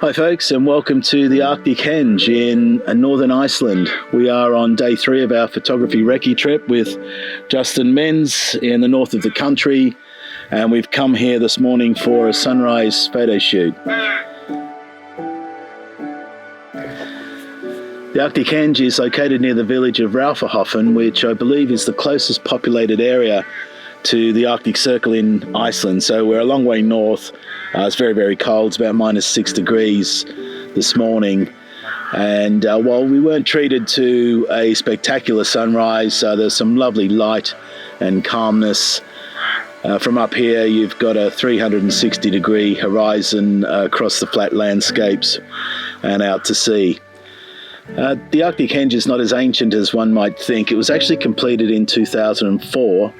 Hi folks, and welcome to the Arctic Henge in northern Iceland. We are on day 3 of our photography recce trip with Justin Menz in the north of the country, and we've come here this morning for a sunrise photo shoot. The Arctic Henge is located near the village of Raufarhofn, which I believe is the closest populated area to the Arctic Circle in Iceland. So we're a long way north. It's very, very cold. It's about -6 degrees this morning. And while we weren't treated to a spectacular sunrise, there's some lovely light and calmness. From up here, you've got a 360-degree horizon across the flat landscapes and out to sea. The Arctic Henge is not as ancient as one might think. It was actually completed in 2004.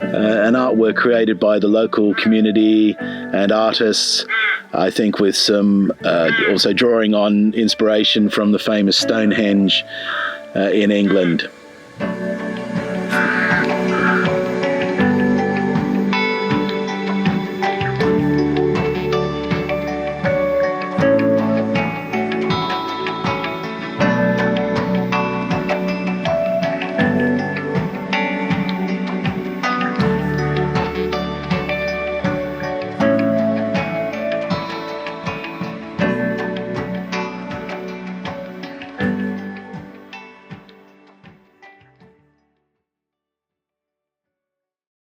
An artwork created by the local community and artists, I think with some also drawing on inspiration from the famous Stonehenge in England.